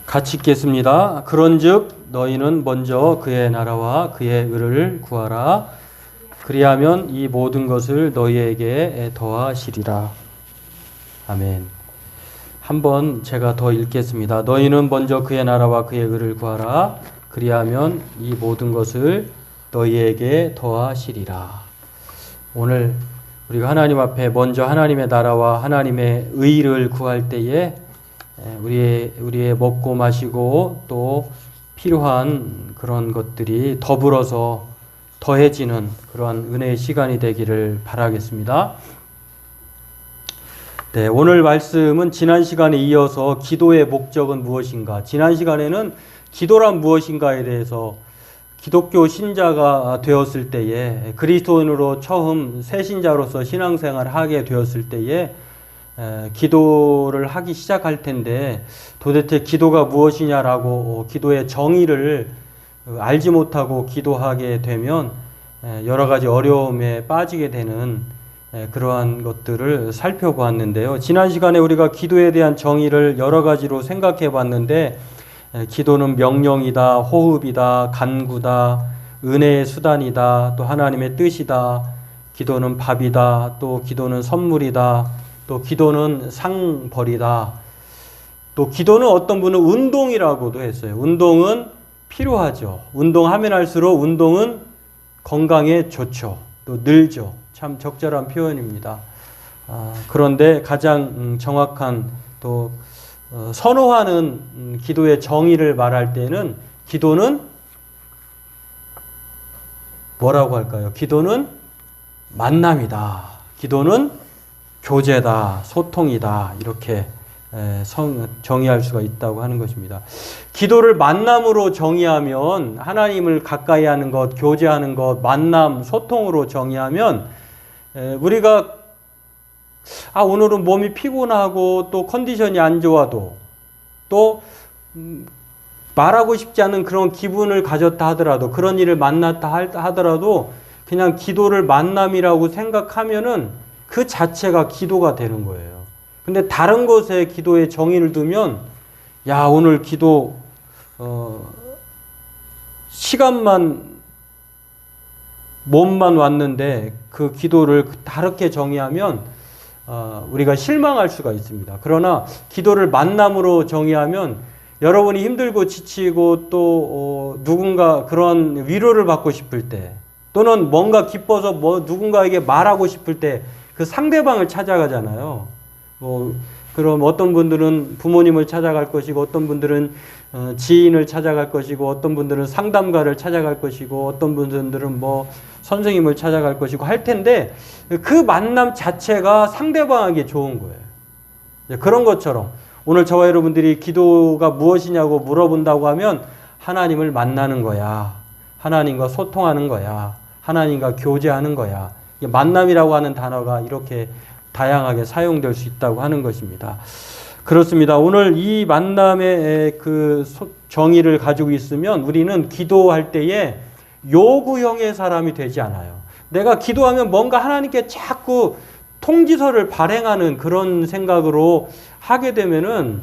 같이 읽겠습니다. 그런즉 너희는 먼저 그의 나라와 그의 의를 구하라. 그리하면 이 모든 것을 너희에게 더하시리라. 아멘. 한번 제가 더 읽겠습니다. 너희는 먼저 그의 나라와 그의 의를 구하라. 그리하면 이 모든 것을 너희에게 더하시리라. 오늘 우리가 하나님 앞에 먼저 하나님의 나라와 하나님의 의를 구할 때에 우리의 먹고 마시고 또 필요한 그런 것들이 더불어서 더해지는 그러한 은혜의 시간이 되기를 바라겠습니다. 네, 오늘 말씀은 지난 시간에 이어서 기도의 목적은 무엇인가? 지난 시간에는 기도란 무엇인가에 대해서 기독교 신자가 되었을 때에 그리스도인으로 처음 새신자로서 신앙생활을 하게 되었을 때에 기도를 하기 시작할 텐데 도대체 기도가 무엇이냐라고 기도의 정의를 알지 못하고 기도하게 되면 여러 가지 어려움에 빠지게 되는 그러한 것들을 살펴보았는데요. 지난 시간에 우리가 기도에 대한 정의를 여러 가지로 생각해 봤는데 기도는 명령이다, 호흡이다, 간구다, 은혜의 수단이다, 또 하나님의 뜻이다, 기도는 밥이다, 또 기도는 선물이다, 또 기도는 상벌이다, 또 기도는 어떤 분은 운동이라고도 했어요. 운동은 필요하죠. 운동하면 할수록 운동은 건강에 좋죠. 또 늘죠. 참 적절한 표현입니다. 그런데 가장 정확한 또 선호하는 기도의 정의를 말할 때는 기도는 뭐라고 할까요? 기도는 만남이다. 기도는 교제다. 소통이다. 이렇게 정의할 수가 있다고 하는 것입니다. 기도를 만남으로 정의하면 하나님을 가까이 하는 것, 교제하는 것, 만남, 소통으로 정의하면 우리가 오늘은 몸이 피곤하고 또 컨디션이 안 좋아도 또 말하고 싶지 않은 그런 기분을 가졌다 하더라도 그런 일을 만났다 하더라도 그냥 기도를 만남이라고 생각하면은 그 자체가 기도가 되는 거예요. 근데 다른 것에 기도의 정의를 두면 오늘 기도 시간만 몸만 왔는데 그 기도를 다르게 정의하면 우리가 실망할 수가 있습니다. 그러나 기도를 만남으로 정의하면 여러분이 힘들고 지치고 또 누군가 그런 위로를 받고 싶을 때 또는 뭔가 기뻐서 누군가에게 말하고 싶을 때 그 상대방을 찾아가잖아요. 그럼 어떤 분들은 부모님을 찾아갈 것이고 어떤 분들은 지인을 찾아갈 것이고 어떤 분들은 상담가를 찾아갈 것이고 어떤 분들은 선생님을 찾아갈 것이고 할 텐데 그 만남 자체가 상대방에게 좋은 거예요. 그런 것처럼 오늘 저와 여러분들이 기도가 무엇이냐고 물어본다고 하면 하나님을 만나는 거야. 하나님과 소통하는 거야. 하나님과 교제하는 거야. 만남이라고 하는 단어가 이렇게 다양하게 사용될 수 있다고 하는 것입니다. 그렇습니다. 오늘 이 만남의 그 정의를 가지고 있으면 우리는 기도할 때에 요구형의 사람이 되지 않아요. 내가 기도하면 뭔가 하나님께 자꾸 통지서를 발행하는 그런 생각으로 하게 되면은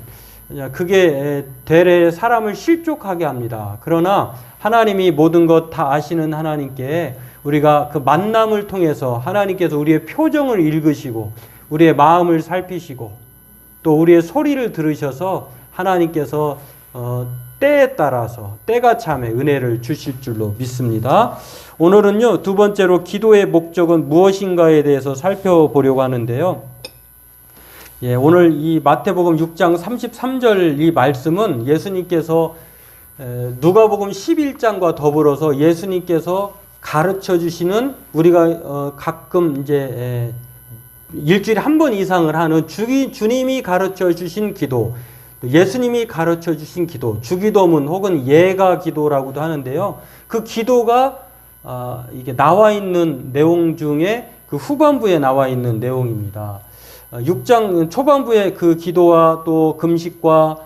그게 되레 사람을 실족하게 합니다. 그러나 하나님이 모든 것 다 아시는 하나님께 우리가 그 만남을 통해서 하나님께서 우리의 표정을 읽으시고 우리의 마음을 살피시고 또 우리의 소리를 들으셔서 하나님께서 때에 따라서 때가 참에 은혜를 주실 줄로 믿습니다. 오늘은요, 두 번째로 기도의 목적은 무엇인가에 대해서 살펴보려고 하는데요. 오늘 이 마태복음 6장 33절 이 말씀은 예수님께서 누가복음 11장과 더불어서 예수님께서 가르쳐 주시는 우리가 가끔 이제 일주일에 한 번 이상을 하는 주님이 가르쳐 주신 기도, 예수님이 가르쳐 주신 기도, 주기도문 혹은 예가 기도라고도 하는데요. 그 기도가 이게 나와 있는 내용 중에 그 후반부에 나와 있는 내용입니다. 6장 초반부에 그 기도와 또 금식과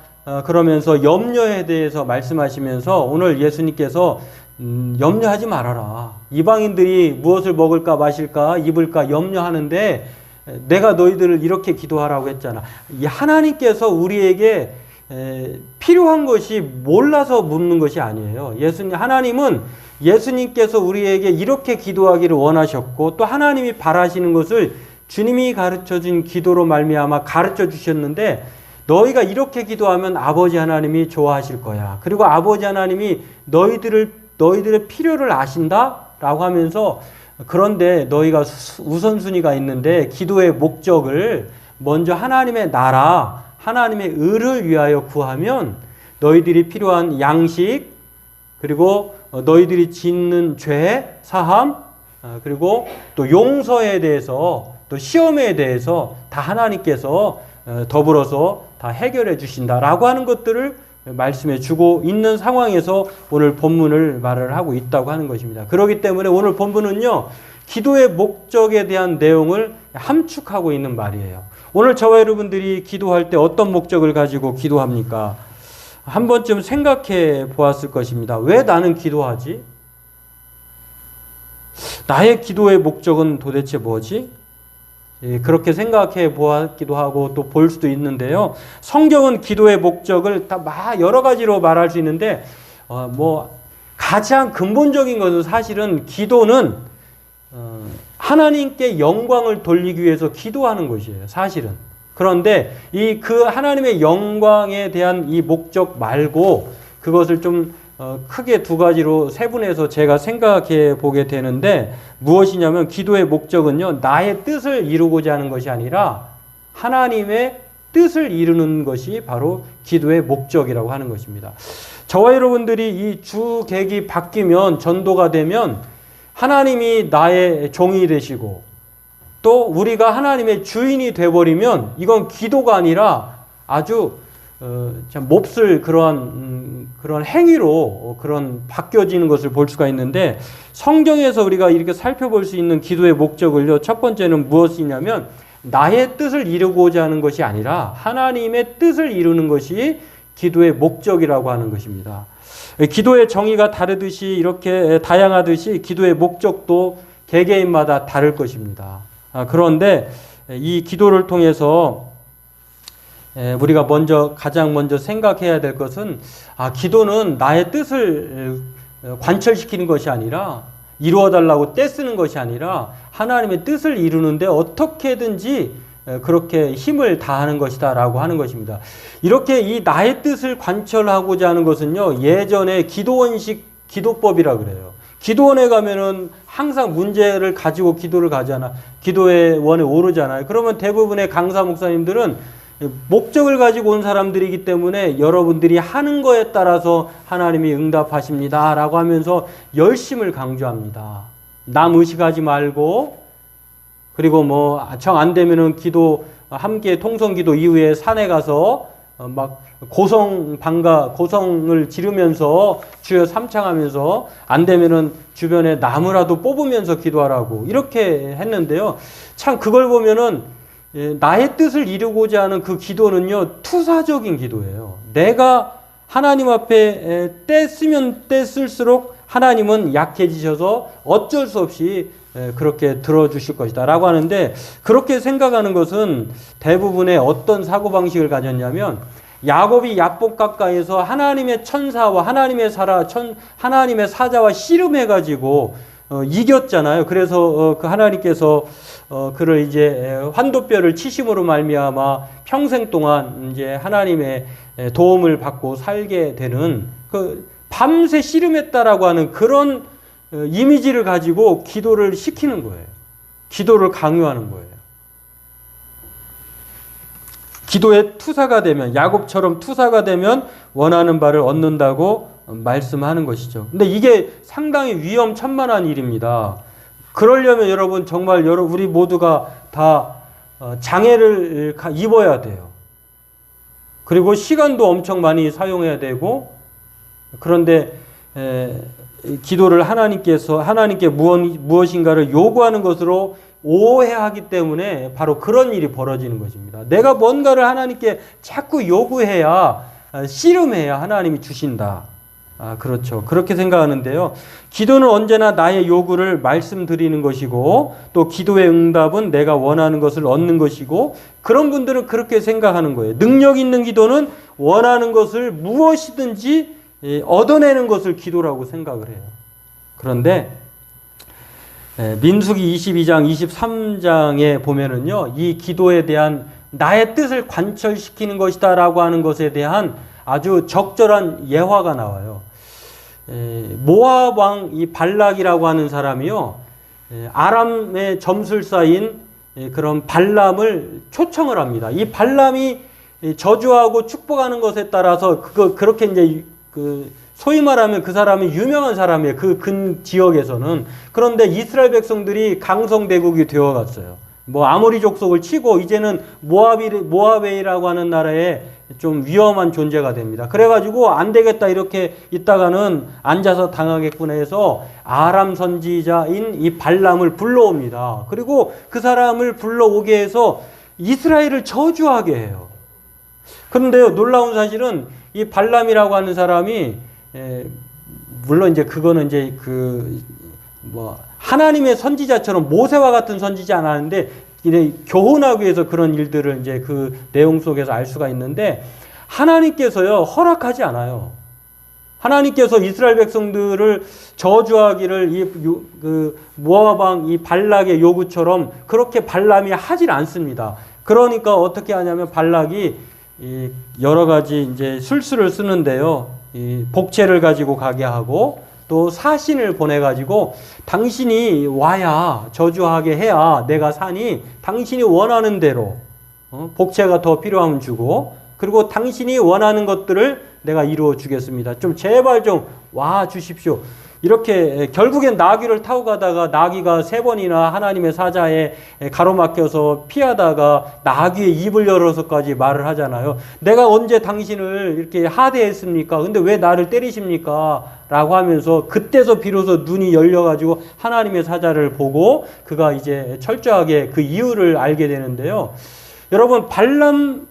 그러면서 염려에 대해서 말씀하시면서 오늘 예수님께서 염려하지 말아라. 이방인들이 무엇을 먹을까 마실까 입을까 염려하는데 내가 너희들을 이렇게 기도하라고 했잖아. 이 하나님께서 우리에게 필요한 것이 몰라서 묻는 것이 아니에요. 하나님은 예수님께서 우리에게 이렇게 기도하기를 원하셨고 또 하나님이 바라시는 것을 주님이 가르쳐준 기도로 말미암아 가르쳐 주셨는데 너희가 이렇게 기도하면 아버지 하나님이 좋아하실 거야. 그리고 아버지 하나님이 너희들의 필요를 아신다라고 하면서 그런데 너희가 우선순위가 있는데 기도의 목적을 먼저 하나님의 나라, 하나님의 의를 위하여 구하면 너희들이 필요한 양식 그리고 너희들이 짓는 죄 사함 그리고 또 용서에 대해서 또 시험에 대해서 다 하나님께서 더불어서 다 해결해 주신다라고 하는 것들을 말씀해 주고 있는 상황에서 오늘 본문을 말을 하고 있다고 하는 것입니다. 그렇기 때문에 오늘 본문은요, 기도의 목적에 대한 내용을 함축하고 있는 말이에요. 오늘 저와 여러분들이 기도할 때 어떤 목적을 가지고 기도합니까? 한 번쯤 생각해 보았을 것입니다. 왜 나는 기도하지? 나의 기도의 목적은 도대체 뭐지? 그렇게 생각해 보았기도 하고 또 볼 수도 있는데요. 성경은 기도의 목적을 다 여러 가지로 말할 수 있는데 가장 근본적인 것은 사실은 기도는 하나님께 영광을 돌리기 위해서 기도하는 것이에요. 사실은. 그런데 그 하나님의 영광에 대한 이 목적 말고 그것을 좀 크게 두 가지로 세분해서 제가 생각해 보게 되는데 무엇이냐면 기도의 목적은요, 나의 뜻을 이루고자 하는 것이 아니라 하나님의 뜻을 이루는 것이 바로 기도의 목적이라고 하는 것입니다. 저와 여러분들이 이 주객이 바뀌면 전도가 되면 하나님이 나의 종이 되시고 또 우리가 하나님의 주인이 되어버리면 이건 기도가 아니라 아주 참 몹쓸 그런 행위로 그런 바뀌어지는 것을 볼 수가 있는데 성경에서 우리가 이렇게 살펴볼 수 있는 기도의 목적을요, 첫 번째는 무엇이냐면 나의 뜻을 이루고자 하는 것이 아니라 하나님의 뜻을 이루는 것이 기도의 목적이라고 하는 것입니다. 기도의 정의가 다르듯이 이렇게 다양하듯이 기도의 목적도 개개인마다 다를 것입니다. 그런데 이 기도를 통해서 우리가 가장 먼저 생각해야 될 것은 기도는 나의 뜻을 관철시키는 것이 아니라 이루어달라고 떼쓰는 것이 아니라 하나님의 뜻을 이루는데 어떻게든지 그렇게 힘을 다하는 것이다 라고 하는 것입니다. 이렇게 이 나의 뜻을 관철하고자 하는 것은요, 예전에 기도원식 기도법이라 그래요. 기도원에 가면은 항상 문제를 가지고 기도를 가잖아. 기도의 원에 오르잖아요. 그러면 대부분의 강사 목사님들은 목적을 가지고 온 사람들이기 때문에 여러분들이 하는 거에 따라서 하나님이 응답하십니다 라고 하면서 열심을 강조합니다. 남 의식하지 말고 그리고 정 안 되면은 함께 통성기도 이후에 산에 가서 고성을 지르면서 주여 삼창하면서 안 되면은 주변에 나무라도 뽑으면서 기도하라고 이렇게 했는데요. 참 그걸 보면은 나의 뜻을 이루고자 하는 그 기도는요, 투사적인 기도예요. 내가 하나님 앞에 떼쓰면 떼쓸수록 하나님은 약해지셔서 어쩔 수 없이 그렇게 들어주실 것이다 라고 하는데, 그렇게 생각하는 것은 대부분의 어떤 사고방식을 가졌냐면 야곱이 야복 가까이에서 하나님의 천사와 하나님의 사자와 씨름해가지고 이겼잖아요. 그래서 그 하나님께서 그를 이제 환도뼈를 치심으로 말미암아 평생 동안 이제 하나님의 도움을 받고 살게 되는 밤새 씨름했다라고 하는 그런 이미지를 가지고 기도를 시키는 거예요. 기도를 강요하는 거예요. 기도의 투사가 되면, 야곱처럼 투사가 되면 원하는 바를 얻는다고 말씀하는 것이죠. 근데 이게 상당히 위험천만한 일입니다. 그러려면 여러분 정말 우리 모두가 다 장애를 입어야 돼요. 그리고 시간도 엄청 많이 사용해야 되고, 그런데 기도를 하나님께 무엇인가를 요구하는 것으로 오해하기 때문에 바로 그런 일이 벌어지는 것입니다. 내가 뭔가를 하나님께 자꾸 요구해야, 씨름해야 하나님이 주신다. 그렇죠. 그렇게 생각하는데요. 기도는 언제나 나의 요구를 말씀드리는 것이고 또 기도의 응답은 내가 원하는 것을 얻는 것이고 그런 분들은 그렇게 생각하는 거예요. 능력 있는 기도는 원하는 것을 무엇이든지 얻어내는 것을 기도라고 생각을 해요. 그런데 민수기 22장, 23장에 보면은요, 이 기도에 대한 나의 뜻을 관철시키는 것이다 라고 하는 것에 대한 아주 적절한 예화가 나와요. 모압 왕 이 발락이라고 하는 사람이요, 아람의 점술사인 그런 발람을 초청을 합니다. 이 발람이 저주하고 축복하는 것에 따라서 그렇게 이제 소위 말하면 그 사람이 유명한 사람이에요. 그 근 지역에서는. 그런데 이스라엘 백성들이 강성대국이 되어갔어요. 뭐 아모리 족속을 치고 이제는 모아베이라고 하는 나라에 좀 위험한 존재가 됩니다. 그래가지고 안 되겠다 이렇게 있다가는 앉아서 당하겠구나 해서 아람 선지자인 이 발람을 불러옵니다. 그리고 그 사람을 불러오게 해서 이스라엘을 저주하게 해요. 그런데요, 놀라운 사실은 이 발람이라고 하는 사람이 물론 이제 그거는 이제 하나님의 선지자처럼 모세와 같은 선지자 안 하는데 교훈하기 위해서 그런 일들을 이제 그 내용 속에서 알 수가 있는데 하나님께서요 허락하지 않아요. 하나님께서 이스라엘 백성들을 저주하기를 모압 왕 이 발락의 요구처럼 그렇게 발람이 하질 않습니다. 그러니까 어떻게 하냐면 발락이 여러 가지 이제 술수를 쓰는데요. 이 복채를 가지고 가게 하고 또 사신을 보내가지고 당신이 와야 저주하게 해야 내가 사니 당신이 원하는 대로 복채가 더 필요하면 주고 그리고 당신이 원하는 것들을 내가 이루어 주겠습니다. 좀 제발 좀 와 주십시오. 이렇게 결국엔 나귀를 타고 가다가 나귀가 3번이나 하나님의 사자에 가로막혀서 피하다가 나귀의 입을 열어서까지 말을 하잖아요. 내가 언제 당신을 이렇게 하대했습니까? 근데 왜 나를 때리십니까? 라고 하면서 그때서 비로소 눈이 열려가지고 하나님의 사자를 보고 그가 이제 철저하게 그 이유를 알게 되는데요. 여러분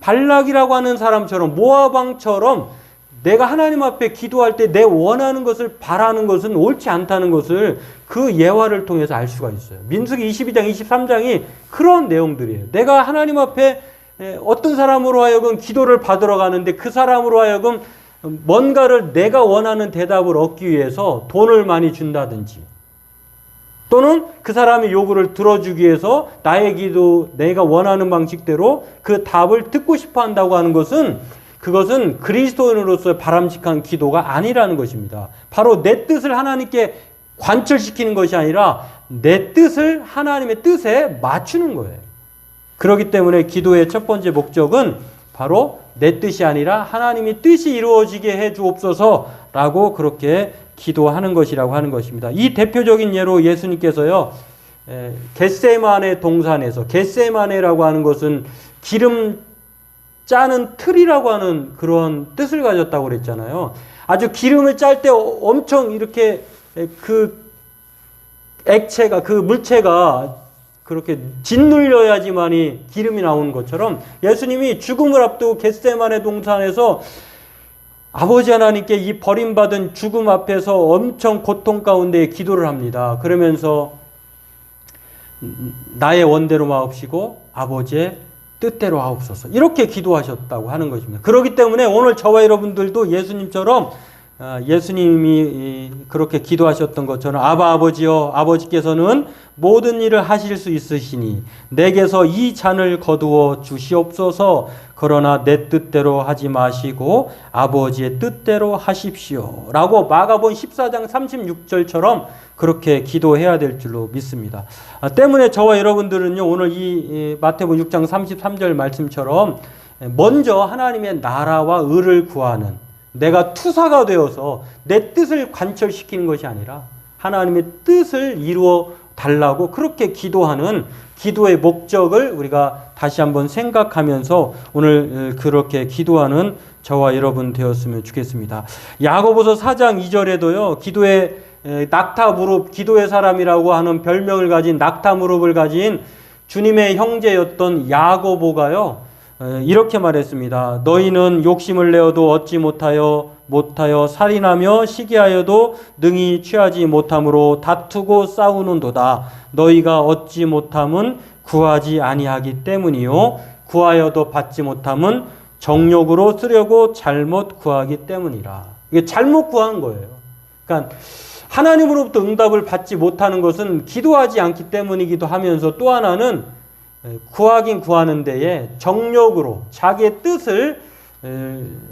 발락이라고 하는 사람처럼 모압 왕처럼 내가 하나님 앞에 기도할 때 내 원하는 것을 바라는 것은 옳지 않다는 것을 그 예화를 통해서 알 수가 있어요. 민수기 22장, 23장이 그런 내용들이에요. 내가 하나님 앞에 어떤 사람으로 하여금 기도를 받으러 가는데 그 사람으로 하여금 뭔가를 내가 원하는 대답을 얻기 위해서 돈을 많이 준다든지 또는 그 사람의 요구를 들어주기 위해서 나의 기도, 내가 원하는 방식대로 그 답을 듣고 싶어 한다고 하는 것은 그것은 그리스도인으로서의 바람직한 기도가 아니라는 것입니다. 바로 내 뜻을 하나님께 관철시키는 것이 아니라 내 뜻을 하나님의 뜻에 맞추는 거예요. 그렇기 때문에 기도의 첫 번째 목적은 바로 내 뜻이 아니라 하나님의 뜻이 이루어지게 해 주옵소서라고 그렇게 기도하는 것이라고 하는 것입니다. 이 대표적인 예로 예수님께서요. 겟세마네 동산에서 겟세마네라고 하는 것은 기름 짜는 틀이라고 하는 그런 뜻을 가졌다고 그랬잖아요. 아주 기름을 짤 때 엄청 이렇게 그 액체가 그 물체가 그렇게 짓눌려야지만이 기름이 나오는 것처럼 예수님이 죽음을 앞두고 겟세마네 동산에서 아버지 하나님께 이 버림받은 죽음 앞에서 엄청 고통 가운데 기도를 합니다. 그러면서 나의 원대로 마옵시고 아버지의 뜻대로 하옵소서 이렇게 기도하셨다고 하는 것입니다. 그렇기 때문에 오늘 저와 여러분들도 예수님처럼 예수님이 그렇게 기도하셨던 것처럼 아바 아버지여 아버지께서는 모든 일을 하실 수 있으시니 내게서 이 잔을 거두어 주시옵소서 그러나 내 뜻대로 하지 마시고 아버지의 뜻대로 하십시오 라고 마가복음 14장 36절처럼 그렇게 기도해야 될 줄로 믿습니다. 때문에 저와 여러분들은요 오늘 이 마태복음 6장 33절 말씀처럼 먼저 하나님의 나라와 의를 구하는 내가 투사가 되어서 내 뜻을 관철시키는 것이 아니라 하나님의 뜻을 이루어 달라고 그렇게 기도하는 기도의 목적을 우리가 다시 한번 생각하면서 오늘 그렇게 기도하는 저와 여러분 되었으면 좋겠습니다. 야고보서 4장 2절에도요. 기도의 낙타 무릎, 기도의 사람이라고 하는 별명을 가진 낙타 무릎을 가진 주님의 형제였던 야고보가요. 이렇게 말했습니다. 너희는 욕심을 내어도 얻지 못하여 못하여 살인하며 시기하여도 능히 취하지 못함으로 다투고 싸우는도다. 너희가 얻지 못함은 구하지 아니하기 때문이요 구하여도 받지 못함은 정욕으로 쓰려고 잘못 구하기 때문이라. 이게 잘못 구한 거예요. 그러니까 하나님으로부터 응답을 받지 못하는 것은 기도하지 않기 때문이기도 하면서 또 하나는 구하긴 구하는 데에 정욕으로 자기의 뜻을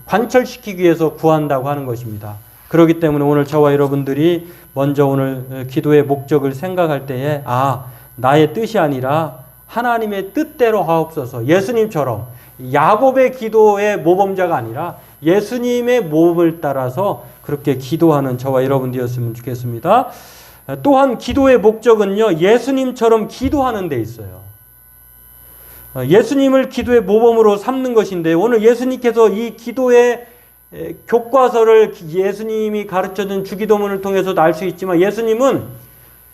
관철시키기 위해서 구한다고 하는 것입니다. 그렇기 때문에 오늘 저와 여러분들이 먼저 오늘 기도의 목적을 생각할 때에 나의 뜻이 아니라 하나님의 뜻대로 하옵소서. 예수님처럼 야곱의 기도의 모범자가 아니라 예수님의 모범을 따라서 그렇게 기도하는 저와 여러분 되었으면 좋겠습니다. 또한 기도의 목적은요, 예수님처럼 기도하는 데 있어요. 예수님을 기도의 모범으로 삼는 것인데 오늘 예수님께서 이 기도의 교과서를 예수님이 가르쳐준 주기도문을 통해서도 알 수 있지만 예수님은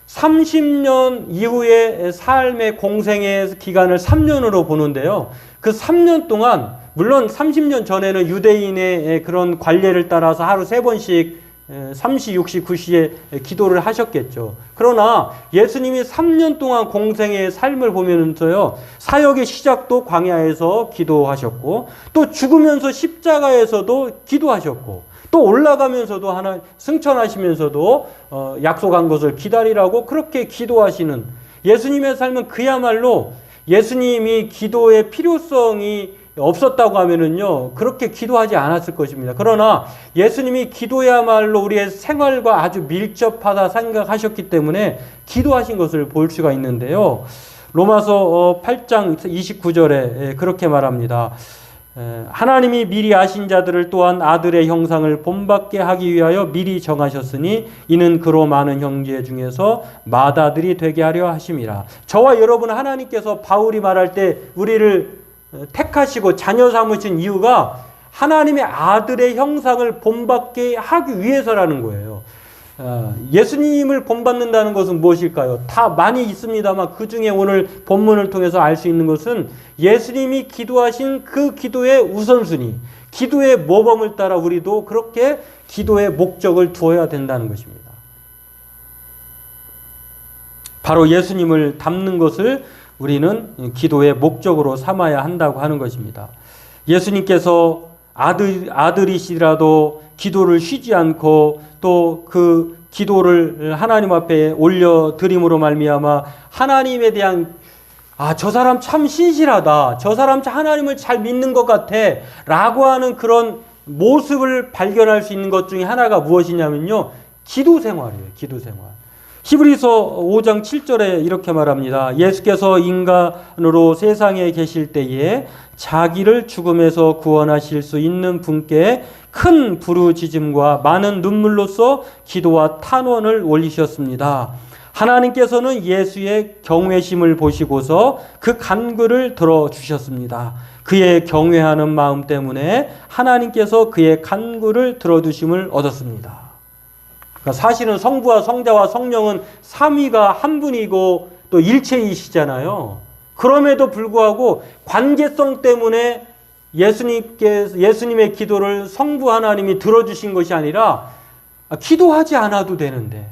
30년 이후의 삶의 공생의 기간을 3년으로 보는데요. 그 3년 동안 물론 30년 전에는 유대인의 그런 관례를 따라서 하루 3번씩 3시, 6시, 9시에 기도를 하셨겠죠. 그러나 예수님이 3년 동안 공생의 삶을 보면서요, 사역의 시작도 광야에서 기도하셨고, 또 죽으면서 십자가에서도 기도하셨고, 또 올라가면서도 하나 승천하시면서도 약속한 것을 기다리라고 그렇게 기도하시는 예수님의 삶은 그야말로 예수님이 기도의 필요성이 없었다고 하면은요, 그렇게 기도하지 않았을 것입니다. 그러나 예수님이 기도야말로 우리의 생활과 아주 밀접하다 생각하셨기 때문에 기도하신 것을 볼 수가 있는데요. 로마서 8장 29절에 그렇게 말합니다. 하나님이 미리 아신 자들을 또한 아들의 형상을 본받게 하기 위하여 미리 정하셨으니 이는 그로 많은 형제 중에서 맏아들이 되게 하려 하심이라. 저와 여러분 하나님께서 바울이 말할 때 우리를 택하시고 자녀 삼으신 이유가 하나님의 아들의 형상을 본받게 하기 위해서라는 거예요. 예수님을 본받는다는 것은 무엇일까요? 다 많이 있습니다만 그 중에 오늘 본문을 통해서 알 수 있는 것은 예수님이 기도하신 그 기도의 우선순위, 기도의 모범을 따라 우리도 그렇게 기도의 목적을 두어야 된다는 것입니다. 바로 예수님을 닮는 것을 우리는 기도의 목적으로 삼아야 한다고 하는 것입니다. 예수님께서 아들이시라도 기도를 쉬지 않고 또 그 기도를 하나님 앞에 올려드림으로 말미암아 하나님에 대한 저 사람 참 신실하다, 저 사람 참 하나님을 잘 믿는 것 같아 라고 하는 그런 모습을 발견할 수 있는 것 중에 하나가 무엇이냐면요, 기도 생활이에요. 기도 생활. 히브리서 5장 7절에 이렇게 말합니다. 예수께서 인간으로 세상에 계실 때에 자기를 죽음에서 구원하실 수 있는 분께 큰 부르짖음과 많은 눈물로써 기도와 탄원을 올리셨습니다. 하나님께서는 예수의 경외심을 보시고서 그 간구를 들어주셨습니다. 그의 경외하는 마음 때문에 하나님께서 그의 간구를 들어주심을 얻었습니다. 그러니까 사실은 성부와 성자와 성령은 삼위가 한 분이고 또 일체이시잖아요. 그럼에도 불구하고 관계성 때문에 예수님의 기도를 성부 하나님이 들어주신 것이 아니라 기도하지 않아도 되는데,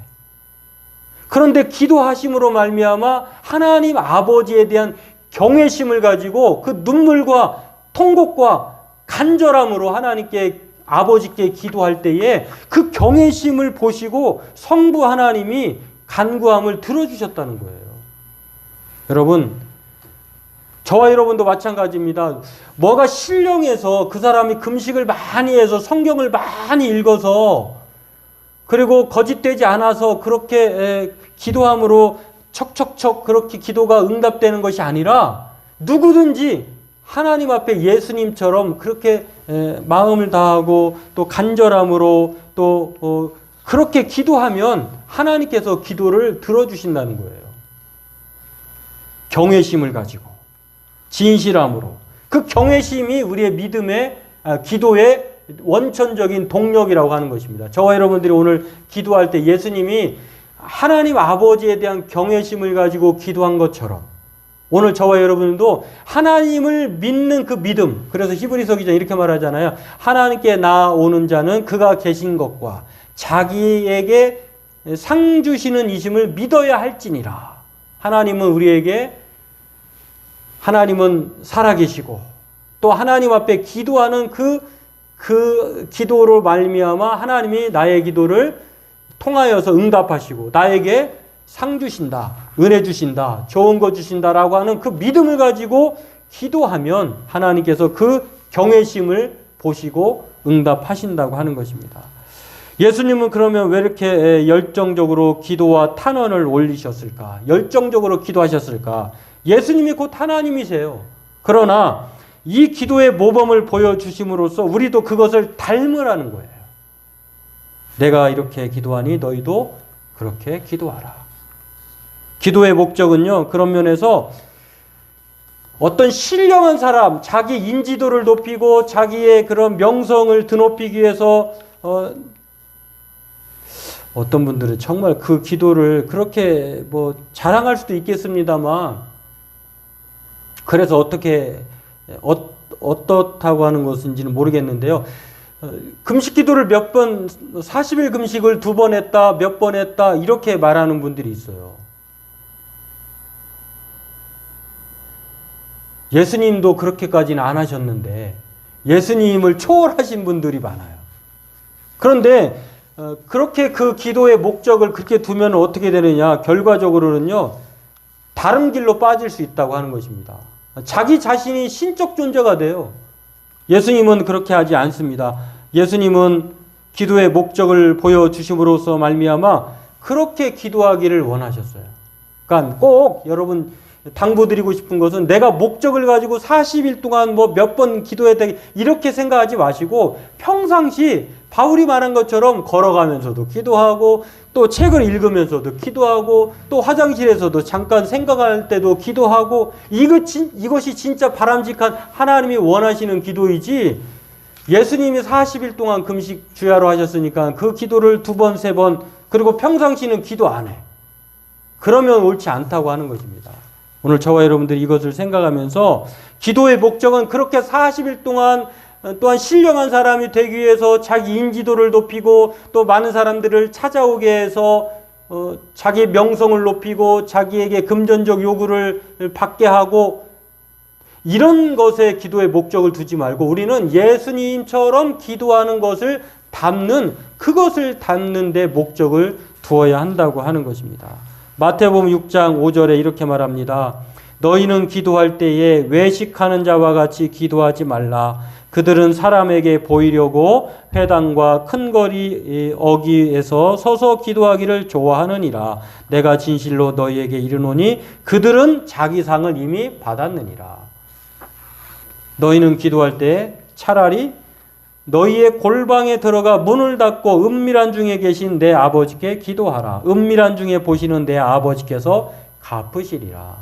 그런데 기도하심으로 말미암아 하나님 아버지에 대한 경외심을 가지고 그 눈물과 통곡과 간절함으로 하나님께 아버지께 기도할 때에 그 경외심을 보시고 성부 하나님이 간구함을 들어주셨다는 거예요. 여러분, 저와 여러분도 마찬가지입니다. 뭐가 신령해서 그 사람이 금식을 많이 해서 성경을 많이 읽어서 그리고 거짓되지 않아서 그렇게 기도함으로 척척척 그렇게 기도가 응답되는 것이 아니라 누구든지 하나님 앞에 예수님처럼 그렇게 마음을 다하고 또 간절함으로 또 그렇게 기도하면 하나님께서 기도를 들어주신다는 거예요. 경외심을 가지고 진실함으로. 그 경외심이 우리의 믿음의 기도의 원천적인 동력이라고 하는 것입니다. 저와 여러분들이 오늘 기도할 때 예수님이 하나님 아버지에 대한 경외심을 가지고 기도한 것처럼 오늘 저와 여러분도 하나님을 믿는 그 믿음, 그래서 히브리서 기자 이렇게 말하잖아요. 하나님께 나아오는 자는 그가 계신 것과 자기에게 상 주시는 이심을 믿어야 할지니라. 하나님은 살아계시고 또 하나님 앞에 기도하는 그 기도로 말미암아 하나님이 나의 기도를 통하여서 응답하시고 나에게 상 주신다, 은혜 주신다, 좋은 거 주신다라고 하는 그 믿음을 가지고 기도하면 하나님께서 그 경외심을 보시고 응답하신다고 하는 것입니다. 예수님은 그러면 왜 이렇게 열정적으로 기도와 탄원을 올리셨을까? 열정적으로 기도하셨을까? 예수님이 곧 하나님이세요. 그러나 이 기도의 모범을 보여주심으로써 우리도 그것을 닮으라는 거예요. 내가 이렇게 기도하니 너희도 그렇게 기도하라. 기도의 목적은요, 그런 면에서 어떤 신령한 사람, 자기 인지도를 높이고 자기의 그런 명성을 드높이기 위해서 어떤 분들은 정말 그 기도를 그렇게 자랑할 수도 있겠습니다만, 그래서 어떻다고 하는 것인지는 모르겠는데요. 금식 기도를 40일 금식을 2번 했다, 몇 번 했다, 이렇게 말하는 분들이 있어요. 예수님도 그렇게까지는 안 하셨는데, 예수님을 초월하신 분들이 많아요. 그런데, 그렇게 그 기도의 목적을 그렇게 두면 어떻게 되느냐, 결과적으로는요, 다른 길로 빠질 수 있다고 하는 것입니다. 자기 자신이 신적 존재가 돼요. 예수님은 그렇게 하지 않습니다. 예수님은 기도의 목적을 보여주심으로써 말미암아 그렇게 기도하기를 원하셨어요. 그러니까 꼭 여러분 당부드리고 싶은 것은 내가 목적을 가지고 40일 동안 몇 번 기도해야 되게 이렇게 생각하지 마시고 평상시 바울이 말한 것처럼 걸어가면서도 기도하고 또 책을 읽으면서도 기도하고 또 화장실에서도 잠깐 생각할 때도 기도하고 이것이 진짜 바람직한 하나님이 원하시는 기도이지, 예수님이 40일 동안 금식 주야로 하셨으니까 그 기도를 2번, 3번 그리고 평상시는 기도 안 해. 그러면 옳지 않다고 하는 것입니다. 오늘 저와 여러분들이 이것을 생각하면서 기도의 목적은 그렇게 40일 동안 또한 신령한 사람이 되기 위해서 자기 인지도를 높이고 또 많은 사람들을 찾아오게 해서 자기의 명성을 높이고 자기에게 금전적 요구를 받게 하고 이런 것에 기도의 목적을 두지 말고 우리는 예수님처럼 기도하는 것을 그것을 담는 데 목적을 두어야 한다고 하는 것입니다. 마태복음 6장 5절에 이렇게 말합니다. 너희는 기도할 때에 외식하는 자와 같이 기도하지 말라. 그들은 사람에게 보이려고 회당과 큰 거리 어귀에서 서서 기도하기를 좋아하느니라. 내가 진실로 너희에게 이르노니 그들은 자기 상을 이미 받았느니라. 너희는 기도할 때 차라리 너희의 골방에 들어가 문을 닫고 은밀한 중에 계신 내 아버지께 기도하라. 은밀한 중에 보시는 내 아버지께서 갚으시리라.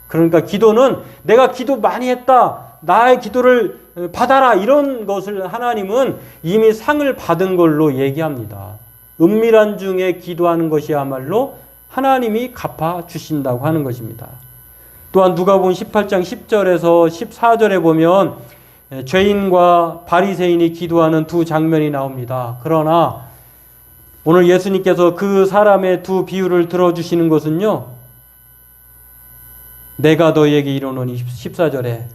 그러니까 기도는 내가 기도 많이 했다, 나의 기도를 받아라, 이런 것을 하나님은 이미 상을 받은 걸로 얘기합니다. 은밀한 중에 기도하는 것이야말로 하나님이 갚아주신다고 하는 것입니다. 또한 누가복음 18장 10절에서 14절에 보면 죄인과 바리새인이 기도하는 두 장면이 나옵니다. 그러나 오늘 예수님께서 그 사람의 두 비유를 들어주시는 것은요, 내가 너희에게 이르노니 14절에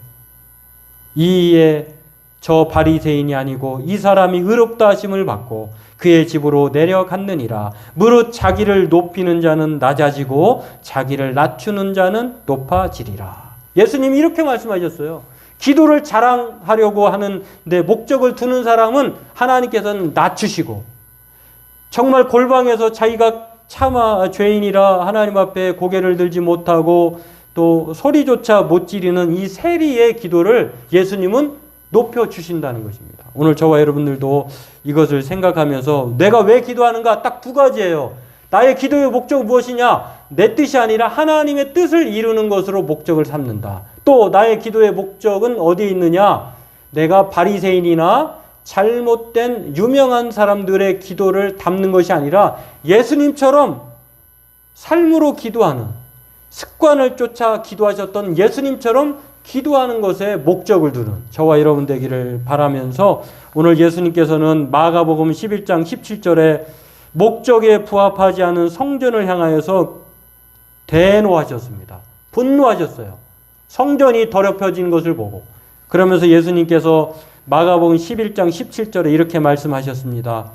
이에 저 바리새인이 아니고 이 사람이 의롭다 하심을 받고 그의 집으로 내려갔느니라. 무릇 자기를 높이는 자는 낮아지고 자기를 낮추는 자는 높아지리라. 예수님이 이렇게 말씀하셨어요. 기도를 자랑하려고 하는데 목적을 두는 사람은 하나님께서는 낮추시고, 정말 골방에서 자기가 차마 죄인이라 하나님 앞에 고개를 들지 못하고 또 소리조차 못 지르는 이 세리의 기도를 예수님은 높여주신다는 것입니다. 오늘 저와 여러분들도 이것을 생각하면서 내가 왜 기도하는가, 딱 두 가지예요. 나의 기도의 목적은 무엇이냐? 내 뜻이 아니라 하나님의 뜻을 이루는 것으로 목적을 삼는다. 또 나의 기도의 목적은 어디에 있느냐? 내가 바리새인이나 잘못된 유명한 사람들의 기도를 담는 것이 아니라 예수님처럼 삶으로 기도하는, 습관을 쫓아 기도하셨던 예수님처럼 기도하는 것에 목적을 두는 저와 여러분 되기를 바라면서 오늘 예수님께서는 마가복음 11장 17절에 목적에 부합하지 않은 성전을 향하여서 대노하셨습니다. 분노하셨어요. 성전이 더럽혀진 것을 보고. 그러면서 예수님께서 마가복음 11장 17절에 이렇게 말씀하셨습니다.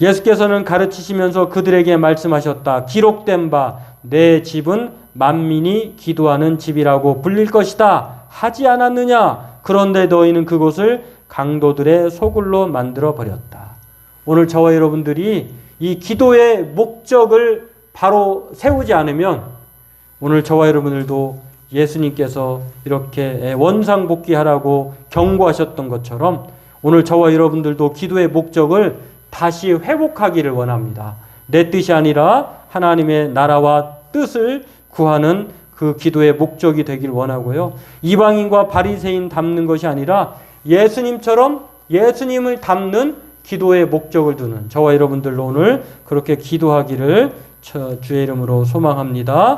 예수께서는 가르치시면서 그들에게 말씀하셨다. 기록된 바 내 집은 만민이 기도하는 집이라고 불릴 것이다 하지 않았느냐? 그런데 너희는 그곳을 강도들의 소굴로 만들어 버렸다. 오늘 저와 여러분들이 이 기도의 목적을 바로 세우지 않으면 오늘 저와 여러분들도 예수님께서 이렇게 원상복귀하라고 경고하셨던 것처럼 오늘 저와 여러분들도 기도의 목적을 다시 회복하기를 원합니다. 내 뜻이 아니라 하나님의 나라와 뜻을 구하는 그 기도의 목적이 되길 원하고요. 이방인과 바리새인 닮는 것이 아니라 예수님처럼 예수님을 닮는 기도의 목적을 두는 저와 여러분들로 오늘 그렇게 기도하기를 주의 이름으로 소망합니다.